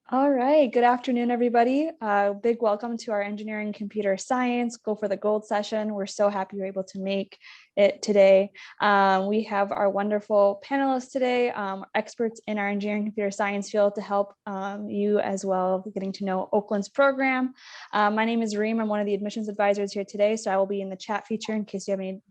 All right, good afternoon, everybody. Big welcome to our engineering computer science Go for the Gold session. We're so happy you're able to make it today. We have our wonderful panelists today, experts in our engineering computer science field to help you as well getting to know Oakland's program. My name is Reem. I'm one of the admissions advisors here today, so I will be in the chat feature in case you have any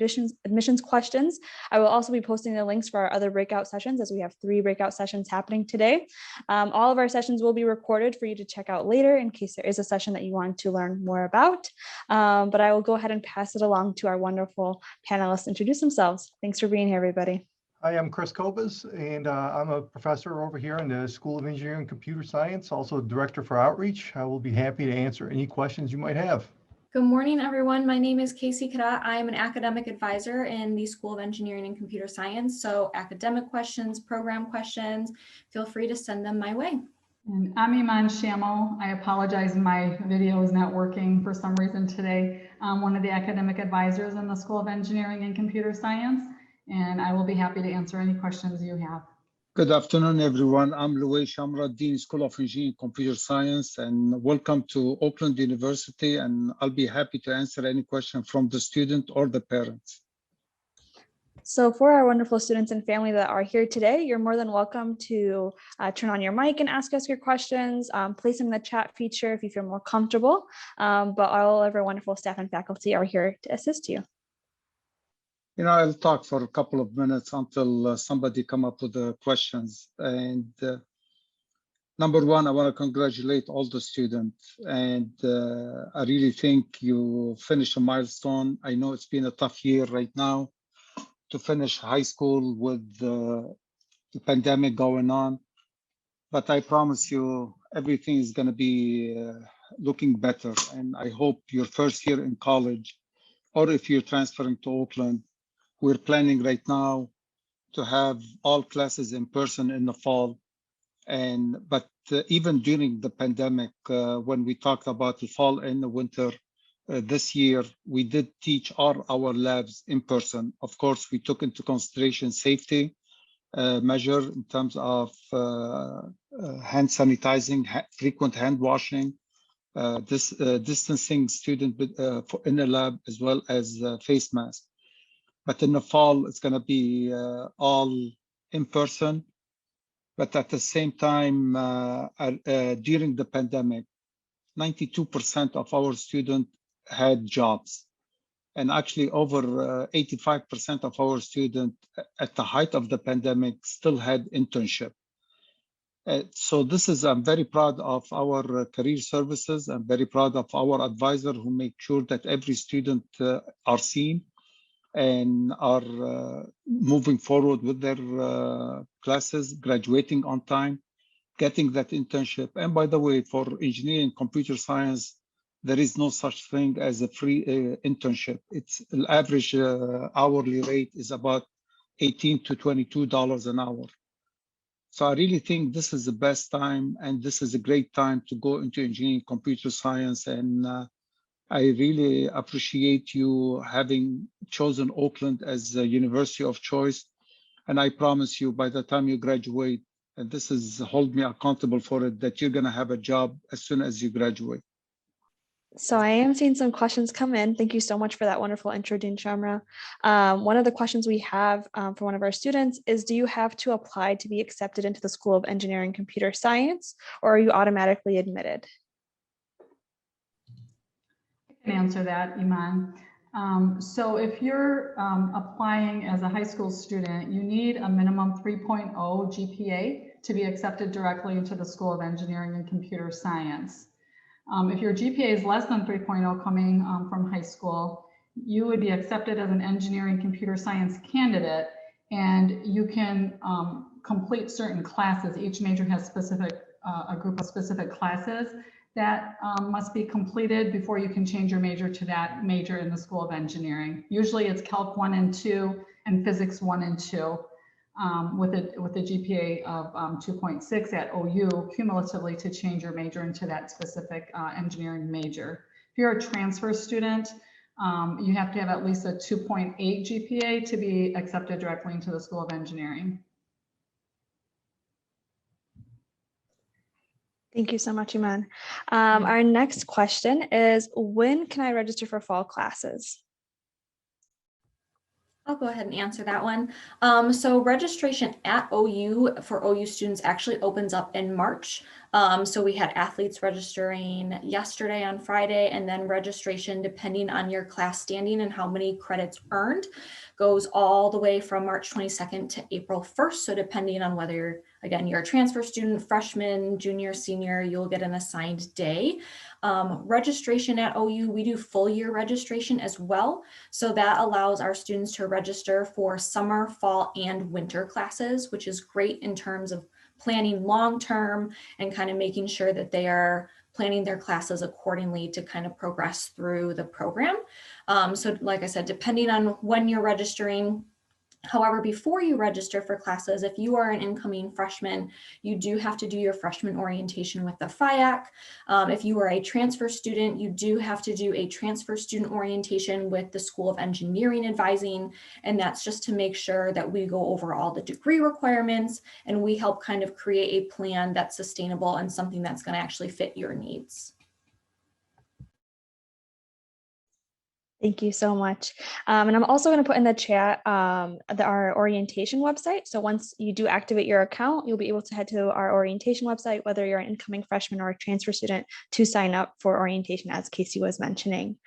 admissions questions. I will also be posting the links for our other breakout sessions as we have 3 breakout sessions happening today. All of our sessions will be recorded for you to check out later in case there is a session that you want to learn more about. But I will go ahead and pass it along to our wonderful panelists to introduce themselves. Thanks for being here, everybody. Hi, I'm Chris Kobas, and I'm a professor over here in the School of Engineering and Computer Science, also Director for Outreach. I will be happy to answer any questions you might have. Good morning, everyone. My name is Casey Kadat. I am an academic advisor in the School of Engineering and Computer Science. So academic questions, program questions, feel free to send them my way. And I'm Iman Shamo. I apologize, my video is not working for some reason today. I'm one of the academic advisors in the School of Engineering and Computer Science, and I will be happy to answer any questions you have. Good afternoon, everyone. I'm Louis Shamra, Dean, School of Engineering and Computer Science, and welcome to Oakland University. And I'll be happy to answer any question from the student or the parents. So for our wonderful students and family that are here today, you're more than welcome to turn on your mic and ask us your questions, place them in the chat feature if you feel more comfortable. But all of our wonderful staff and faculty are here to assist you. You know, I'll talk for a couple of minutes until somebody come up with the questions. And number one, I want to congratulate all the students. And I really think you finished a milestone. I know it's been a tough year right now to finish high school with the pandemic going on. But I promise you, everything is going to be looking better. And I hope your first year in college, or if you're transferring to Oakland, we're planning right now to have all classes in person in the fall. But even during the pandemic, when we talked about the fall and the winter, this year, we did teach all our labs in person. Of course, we took into consideration safety measure in terms of hand sanitizing, frequent hand washing, distancing student in the lab, as well as face mask. But in the fall, it's going to be all in person. But at the same time, during the pandemic, 92% of our students had jobs. And actually over 85% of our students at the height of the pandemic still had internship. So this is, I'm very proud of our career services. I'm very proud of our advisor who make sure that every student are seen and are moving forward with their classes, graduating on time, getting that internship. And by the way, for engineering computer science, there is no such thing as a free internship. It's the average hourly rate is about $18 to $22 an hour. So I really think this is the best time, and this is a great time to go into engineering computer science. And I really appreciate you having chosen Oakland as a university of choice. And I promise you, by the time you graduate, and this is hold me accountable for it, that you're going to have a job as soon as you graduate. So I am seeing some questions come in. Thank you so much for that wonderful intro, Dean Shamra. One of the questions we have for one of our students is, do you have to apply to be accepted into the School of Engineering and Computer Science, or are you automatically admitted? I can answer that, Iman. So if you're applying as a high school student, you need a minimum 3.0 GPA to be accepted directly into the School of Engineering and Computer Science. If your GPA is less than 3.0 coming from high school, you would be accepted as an engineering computer science candidate, and you can complete certain classes. Each major has a group of specific classes that must be completed before you can change your major to that major in the School of Engineering. Usually it's Calc 1 and 2 and Physics 1 and 2 with a GPA of 2.6 at OU cumulatively to change your major into that specific engineering major. If you're a transfer student, you have to have at least a 2.8 GPA to be accepted directly into the School of Engineering. Thank you so much, Iman. Our next question is, when can I register for fall classes? I'll go ahead and answer that one. So registration at OU for OU students actually opens up in March. So we had athletes registering yesterday on Friday, and then registration, depending on your class standing and how many credits earned, goes all the way from March 22nd to April 1st. So depending on whether, again, you're a transfer student, freshman, junior, senior, you'll get an assigned day. Registration at OU, we do full year registration as well. So that allows our students to register for summer, fall, and winter classes, which is great in terms of planning long-term and kind of making sure that they are planning their classes accordingly to kind of progress through the program. So like I said, depending on when you're registering. However, before you register for classes, if you are an incoming freshman, you do have to do your freshman orientation with the FIAC. If you are a transfer student, you do have to do a transfer student orientation with the School of Engineering Advising. And that's just to make sure that we go over all the degree requirements and we help kind of create a plan that's sustainable and something that's going to actually fit your needs. Thank you so much. And I'm also going to put in the chat our orientation website. So once you do activate your account, you'll be able to head to our orientation website, whether you're an incoming freshman or a transfer student, to sign up for orientation, as Casey was mentioning.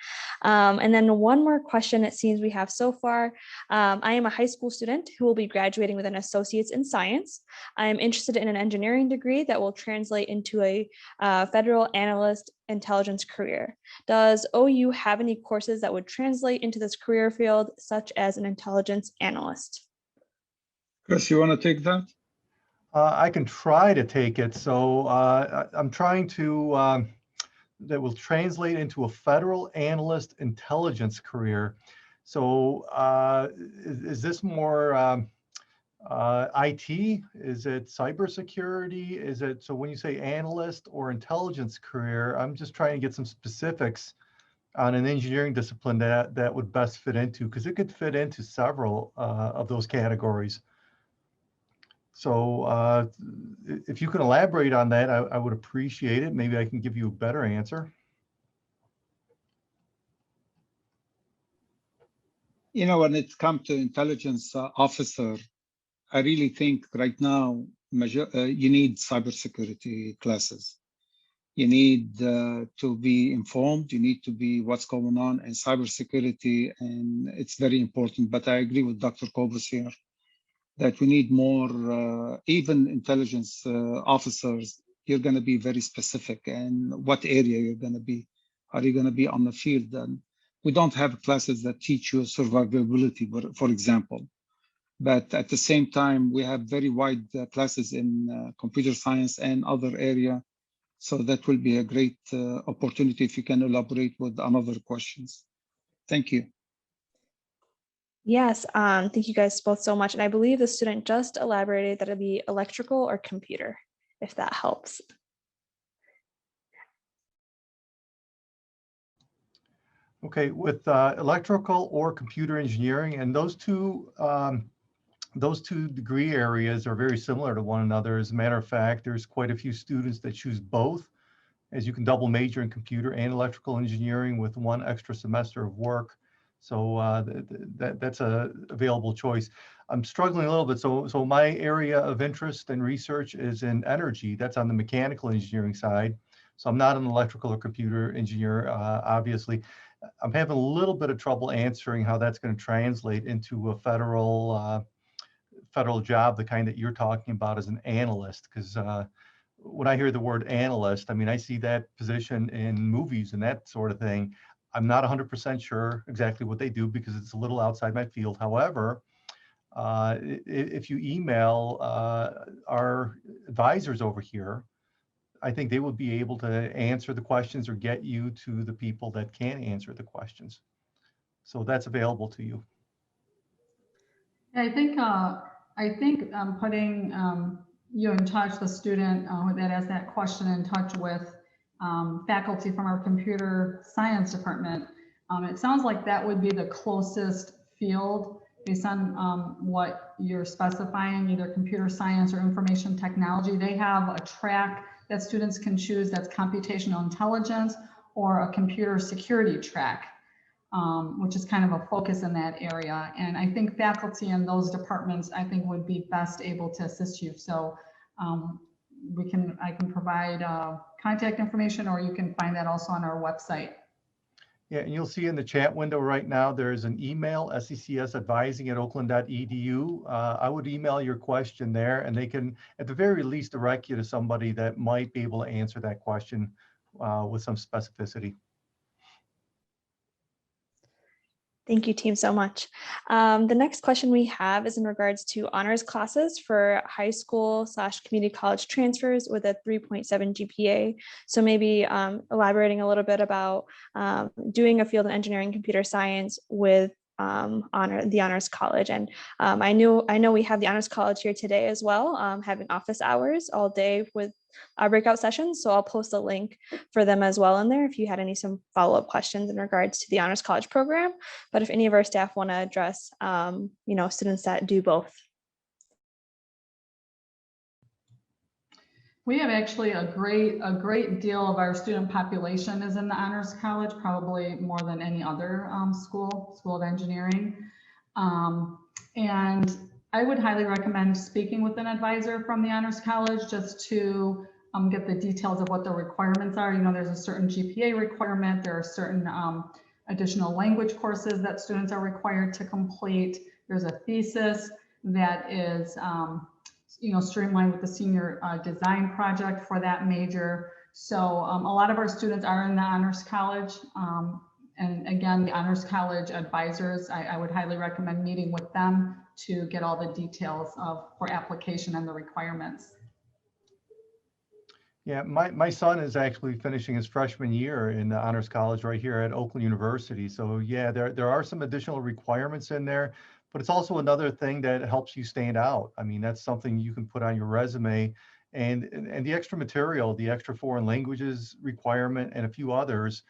And then one more question it seems we have so far. I am a high school student who will be graduating with an associate's in science. I am interested in an engineering degree that will translate into a federal analyst intelligence career. Does OU have any courses that would translate into this career field, such as an intelligence analyst? Chris, you want to take that? I can try to take it. So I'm trying to, that will translate into a federal analyst intelligence career. So is this more IT? Is it cybersecurity? Is it, so when you say analyst or intelligence career, I'm just trying to get some specifics on an engineering discipline that would best fit into, because it could fit into several of those categories. So if you can elaborate on that, I would appreciate it. Maybe I can give you a better answer. You know, when it comes to intelligence officer, I really think right now you need cybersecurity classes. You need to be informed. You need to be what's going on in cybersecurity, and it's very important. But I agree with Dr. Kobus here that we need more, even intelligence officers. You're going to be very specific, and what area you're going to be. Are you going to be on the field? And we don't have classes that teach you survivability, for example. But at the same time, we have very wide classes in computer science and other area. So that will be a great opportunity if you can elaborate with another questions. Thank you. Yes, thank you guys both so much. And I believe the student just elaborated that it'll be electrical or computer, if that helps. Okay, with electrical or computer engineering, and those two degree areas are very similar to one another. As a matter of fact, there's quite a few students that choose both, as you can double major in computer and electrical engineering with one extra semester of work. So that's a available choice. I'm struggling a little bit. So my area of interest and research is in energy. That's on the mechanical engineering side. So I'm not an electrical or computer engineer, obviously. I'm having a little bit of trouble answering how that's going to translate into a federal job, the kind that you're talking about as an analyst, because when I hear the word analyst, I mean, I see that position in movies and that sort of thing. I'm not 100% sure exactly what they do because it's a little outside my field. However, if you email our advisors over here, I think they would be able to answer the questions or get you to the people that can answer the questions. So that's available to you. I think putting you in touch, the student that has that question, in touch with faculty from our computer science department. It sounds like that would be the closest field based on what you're specifying, either computer science or information technology. They have a track that students can choose that's computational intelligence or a computer security track, which is kind of a focus in that area. And I think faculty in those departments, I think, would be best able to assist you. So I can provide contact information, or you can find that also on our website. Yeah, and you'll see in the chat window right now, there's an email, secsadvising@oakland.edu. I would email your question there, and they can, at the very least, direct you to somebody that might be able to answer that question with some specificity. Thank you, team, so much. The next question we have is in regards to honors classes for high school / community college transfers with a 3.7 GPA. So maybe elaborating a little bit about doing a field in engineering computer science with the honors college. And I know we have the honors college here today as well, having office hours all day with breakout sessions. So I'll post a link for them as well in there if you had some follow-up questions in regards to the honors college program. But if any of our staff want to address, students that do both. We have actually a great deal of our student population is in the honors college, probably more than any other school of engineering. And I would highly recommend speaking with an advisor from the honors college just to get the details of what the requirements are. There's a certain GPA requirement. There are certain additional language courses that students are required to complete. There's a thesis that is streamlined with the senior design project for that major. So a lot of our students are in the honors college. And again, the honors college advisors, I would highly recommend meeting with them to get all the details for application and the requirements. Yeah, my son is actually finishing his freshman year in the honors college right here at Oakland University. So yeah, there are some additional requirements in there, but it's also another thing that helps you stand out. I mean, that's something you can put on your resume, and the extra material, the extra foreign languages requirement, and a few others.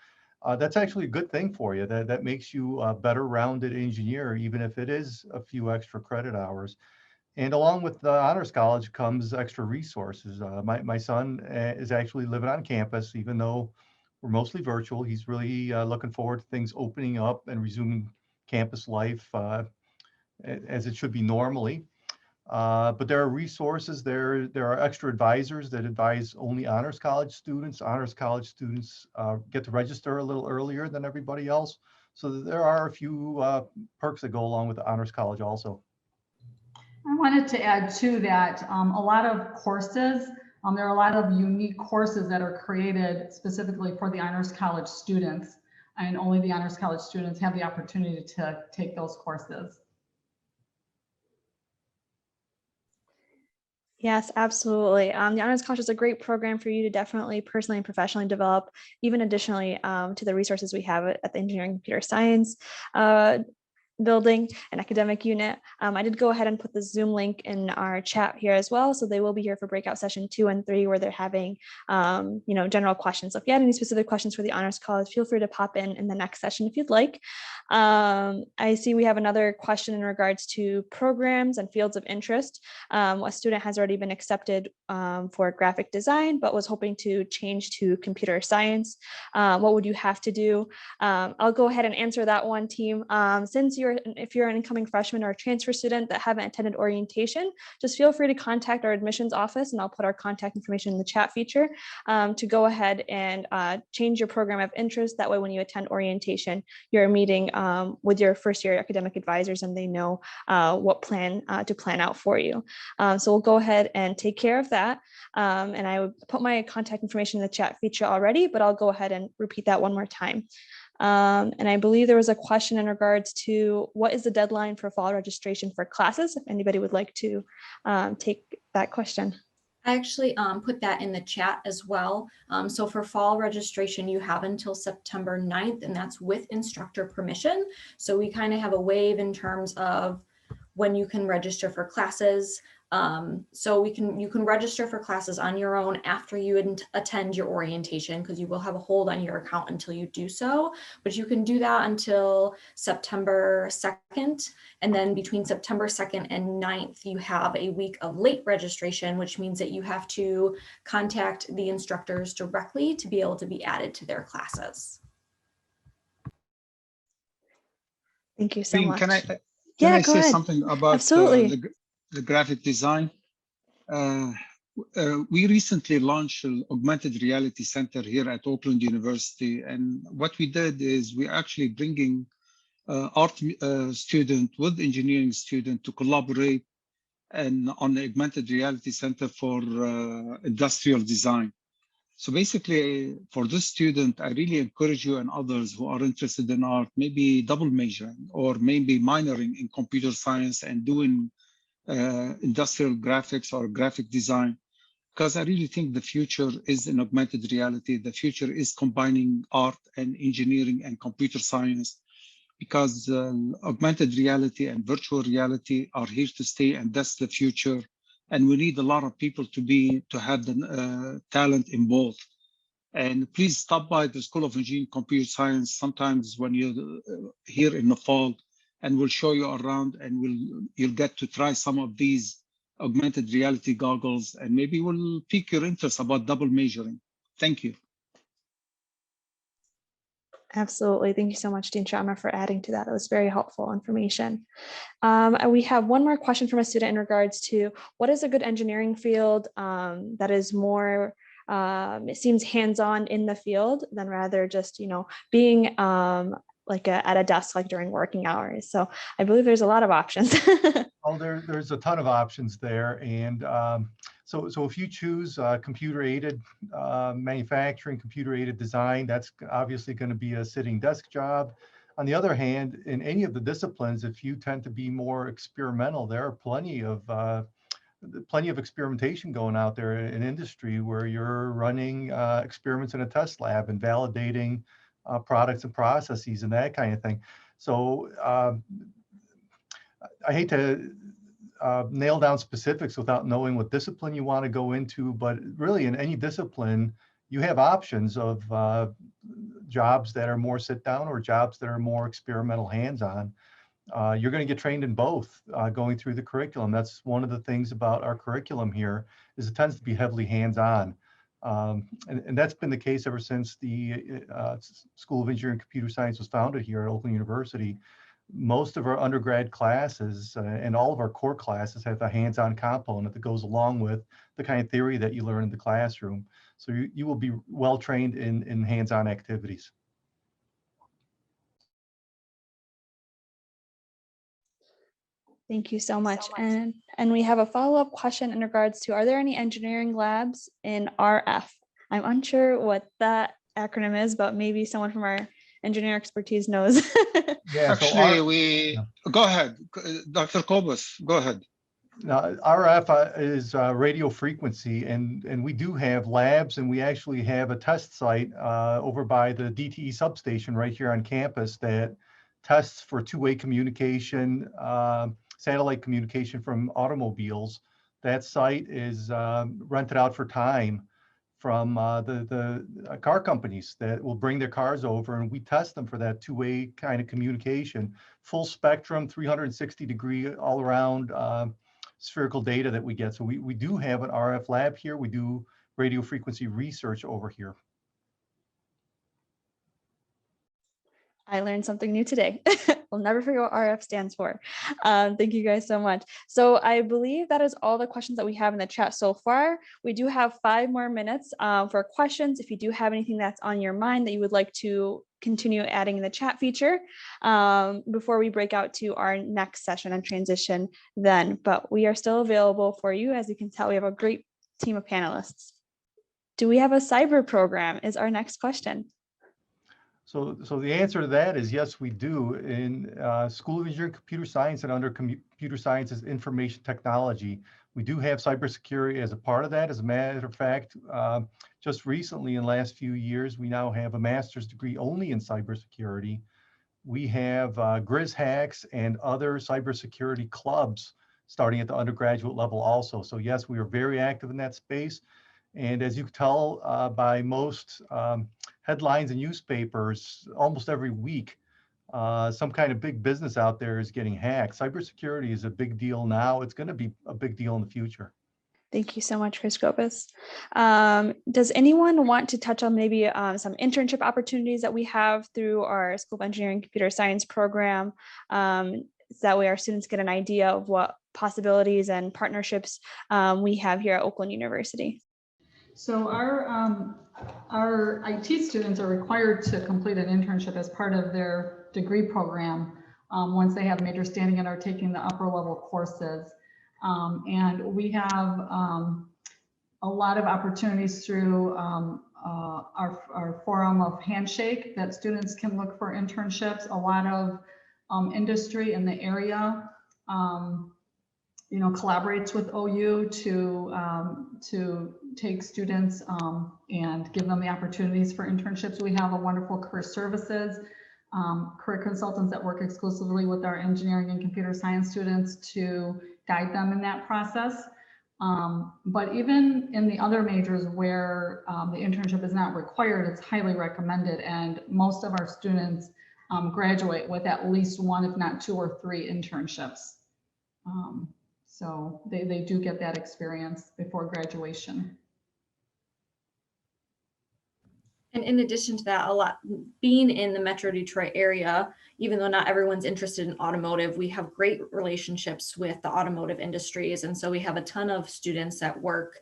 That's actually a good thing for you. That makes you a better rounded engineer, even if it is a few extra credit hours. And along with the honors college comes extra resources. My son is actually living on campus, even though we're mostly virtual. He's really looking forward to things opening up and resuming campus life as it should be normally. But there are resources, there are extra advisors that advise only honors college students. Honors college students get to register a little earlier than everybody else. So there are a few perks that go along with the honors college also. I wanted to add to that a lot of courses, there are a lot of unique courses that are created specifically for the honors college students, and only the honors college students have the opportunity to take those courses. Yes, absolutely. The Honors College is a great program for you to definitely personally and professionally develop, even additionally to the resources we have at the Engineering Computer Science building and academic unit. I did go ahead and put the Zoom link in our chat here as well. So they will be here for breakout session 2 and 3, where they're having, general questions. So if you had any specific questions for the Honors College, feel free to pop in the next session if you'd like. I see we have another question in regards to programs and fields of interest. A student has already been accepted for graphic design, but was hoping to change to computer science. What would you have to do? I'll go ahead and answer that one, team. If you're an incoming freshman or a transfer student that haven't attended orientation, just feel free to contact our admissions office, and I'll put our contact information in the chat feature to go ahead and change your program of interest. That way, when you attend orientation, you're meeting with your first year academic advisors, and they know what plan to plan out for you. So we'll go ahead and take care of that. And I would put my contact information in the chat feature already, but I'll go ahead and repeat that one more time. And I believe there was a question in regards to what is the deadline for fall registration for classes, if anybody would like to take that question. I actually put that in the chat as well. So for fall registration, you have until September 9th, and that's with instructor permission. So we kind of have a wave in terms of when you can register for classes. So you can register for classes on your own after you attend your orientation, because you will have a hold on your account until you do so. But you can do that until September 2nd. And then between September 2nd and 9th, you have a week of late registration, which means that you have to contact the instructors directly to be able to be added to their classes. Thank you so Dean, much. can I Go say ahead. something about Absolutely. the graphic design? We recently launched an augmented reality center here at Oakland University, and what we did is we actually bringing art student with engineering student to collaborate and on the augmented reality center for industrial design. So basically, for this student, I really encourage you and others who are interested in art, maybe double majoring or maybe minoring in computer science and doing industrial graphics or graphic design. Because I really think the future is in augmented reality. The future is combining art and engineering and computer science, because augmented reality and virtual reality are here to stay, and that's the future. And we need a lot of people to have the talent in both. And please stop by the School of Engineering and Computer Science sometimes when you're here in the fall, and we'll show you around, and you'll get to try some of these augmented reality goggles, and maybe we'll pique your interest about double majoring. Thank you. Absolutely. Thank you so much, Dean Sharma, for adding to that. That was very helpful information. We have one more question from a student in regards to what is a good engineering field that is more, it seems hands-on in the field than rather just, being at a desk like during working hours. So I believe there's a lot of options. Oh, there's a ton of options there. And so if you choose computer-aided manufacturing, computer-aided design, that's obviously going to be a sitting desk job. On the other hand, in any of the disciplines, if you tend to be more experimental, there are plenty of experimentation going out there in industry where you're running experiments in a test lab and validating products and processes and that kind of thing. So I hate to nail down specifics without knowing what discipline you want to go into, but really in any discipline, you have options of jobs that are more sit down or jobs that are more experimental hands-on. You're going to get trained in both going through the curriculum. That's one of the things about our curriculum here, is it tends to be heavily hands-on. And that's been the case ever since the School of Engineering and Computer Science was founded here at Oakland University. Most of our undergrad classes and all of our core classes have a hands-on component that goes along with the kind of theory that you learn in the classroom. So you will be well trained in hands-on activities. Thank you so much. And we have a follow-up question in regards to, are there any engineering labs in RF? I'm unsure what that acronym is, but maybe someone from our engineer expertise knows. Yeah, actually, go ahead, Dr. Kobus, go ahead. Now, RF is radio frequency, and we do have labs, and we actually have a test site over by the DTE substation right here on campus that tests for two-way communication, satellite communication from automobiles. That site is rented out for time from the car companies that will bring their cars over, and we test them for that two-way kind of communication, full spectrum, 360-degree all around spherical data that we get. So we do have an RF lab here. We do radio frequency research over here. I learned something new today. We'll never forget what RF stands for. Thank you guys so much. So I believe that is all the questions that we have in the chat so far. We do have 5 more minutes for questions. If you do have anything that's on your mind that you would like to continue adding in the chat feature before we break out to our next session and transition then. But we are still available for you. As you can tell, we have a great team of panelists. Do we have a cyber program is our next question. So the answer to that is yes, we do. In School of Engineering and Computer Science and under Computer Sciences Information Technology, we do have cybersecurity as a part of that. As a matter of fact, just recently in the last few years, we now have a master's degree only in cybersecurity. We have Grizz Hacks and other cybersecurity clubs starting at the undergraduate level also. So yes, we are very active in that space. And as you can tell by most headlines and newspapers, almost every week, some kind of big business out there is getting hacked. Cybersecurity is a big deal now. It's going to be a big deal in the future. Thank you so much, Chris Gopis. Does anyone want to touch on maybe some internship opportunities that we have through our School of Engineering and Computer Science program? So that way our students get an idea of what possibilities and partnerships we have here at Oakland University. So our IT students are required to complete an internship as part of their degree program once they have major standing and are taking the upper level courses. And we have a lot of opportunities through our forum of Handshake that students can look for internships. A lot of industry in the area collaborates with OU to take students and give them the opportunities for internships. We have a wonderful career services, career consultants that work exclusively with our engineering and computer science students to guide them in that process. But even in the other majors where the internship is not required, it's highly recommended. And most of our students graduate with at least one, if not two or three internships. So they do get that experience before graduation. And in addition to that, being in the Metro Detroit area, even though not everyone's interested in automotive, we have great relationships with the automotive industries. And so we have a ton of students that work,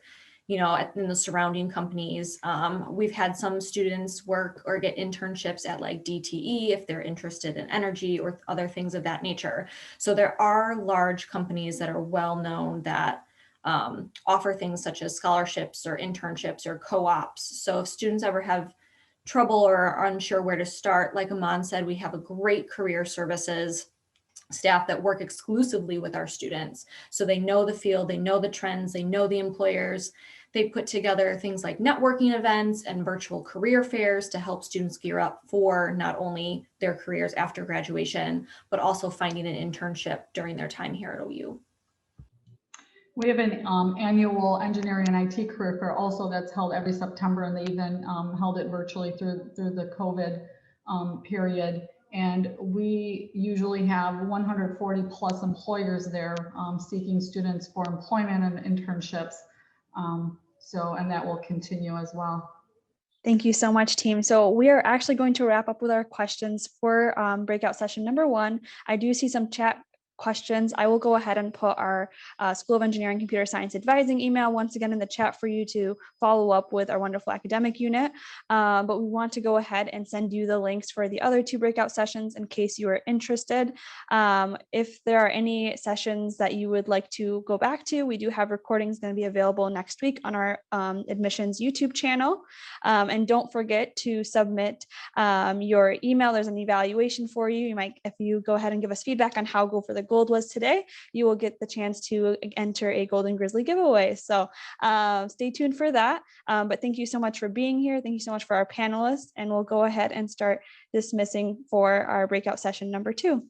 in the surrounding companies. We've had some students work or get internships at like DTE if they're interested in energy or other things of that nature. So there are large companies that are well known that offer things such as scholarships or internships or co-ops. So if students ever have trouble or are unsure where to start, like Aman said, we have a great career services staff that work exclusively with our students. So they know the field, they know the trends, they know the employers. They put together things like networking events and virtual career fairs to help students gear up for not only their careers after graduation, but also finding an internship during their time here at OU. We have an annual engineering and IT career fair also that's held every September, and they even held it virtually through the COVID period. And we usually have 140 plus employers there seeking students for employment and internships. And that will continue as well. Thank you so much, team. So we are actually going to wrap up with our questions for breakout session number 1. I do see some chat questions. I will go ahead and put our School of Engineering and Computer Science advising email once again in the chat for you to follow up with our wonderful academic unit. But we want to go ahead and send you the links for the other 2 breakout sessions in case you are interested. If there are any sessions that you would like to go back to, we do have recordings going to be available next week on our admissions YouTube channel. And don't forget to submit your email. There's an evaluation for you. If you go ahead and give us feedback on how Go for the Gold was today, you will get the chance to enter a Golden Grizzly giveaway. So stay tuned for that. But thank you so much for being here. Thank you so much for our panelists, and we'll go ahead and start dismissing for our breakout session number 2.